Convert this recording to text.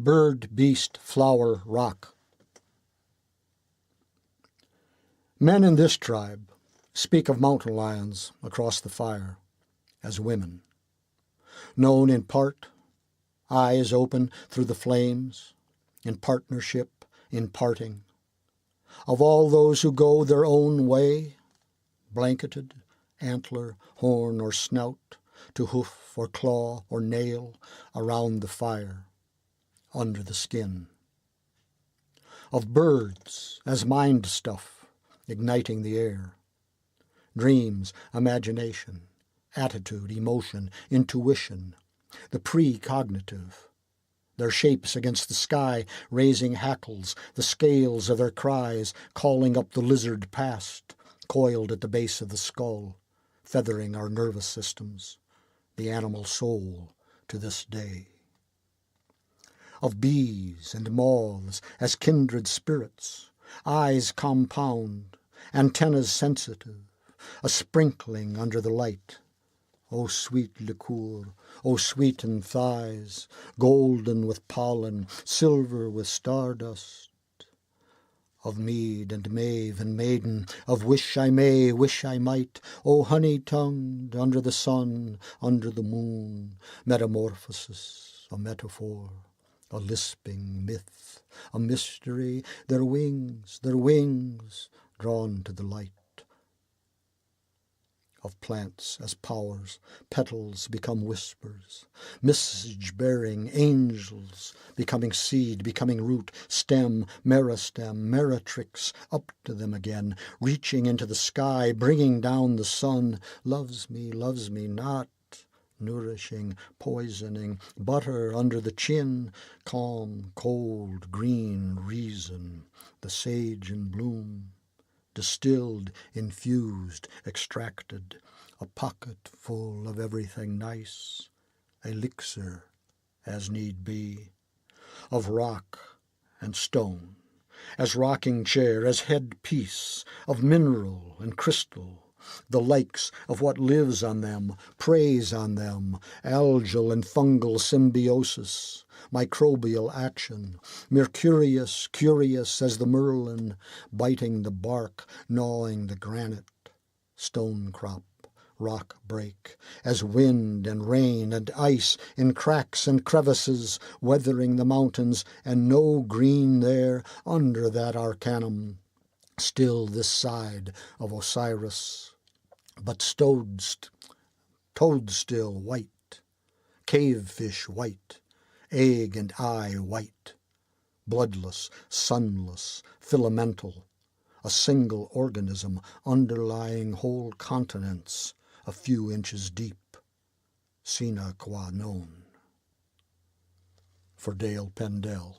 bird, beast, flower, rock. Men in this tribe speak of mountain lions across the fire as women, known in part, eyes open through the flames, in partnership, in parting, of all those who go their own way, blanketed, antler, horn, or snout, to hoof or claw or nail around the fire, under the skin. Of birds as mind stuff, igniting the air. Dreams, imagination, attitude, emotion, intuition, the precognitive. Their shapes against the sky, raising hackles, the scales of their cries, calling up the lizard past, coiled at the base of the skull, feathering our nervous systems, the animal soul to this day. Of bees and moths as kindred spirits, eyes compound, antennas sensitive, a sprinkling under the light. O sweet liqueur, O sweetened thighs, golden with pollen, silver with stardust. Of mead and mave and maiden, of wish I may, wish I might, O honey-tongued, under the sun, under the moon, metamorphosis, a metaphor, a lisping myth, a mystery, their wings, drawn to the light. Of plants as powers, petals become whispers, message-bearing angels, becoming seed, becoming root, stem, meristem, meretrix, up to them again, reaching into the sky, bringing down the sun, loves me not, nourishing, poisoning, butter under the chin, calm, cold, green reason, the sage in bloom, distilled, infused, extracted, a pocket full of everything nice, elixir as need be, of rock and stone, as rocking chair, as headpiece, of mineral and crystal, the likes of what lives on them, preys on them, algal and fungal symbiosis, microbial action, mercurius, curious as the merlin, biting the bark, gnawing the granite, stone crop, rock break, as wind and rain and ice in cracks and crevices, weathering the mountains, and no green there under that arcanum, still this side of Osiris, but toadstill white, cavefish white, egg and eye white, bloodless, sunless, filamental, a single organism underlying whole continents a few inches deep, sine qua non. For Dale Pendell.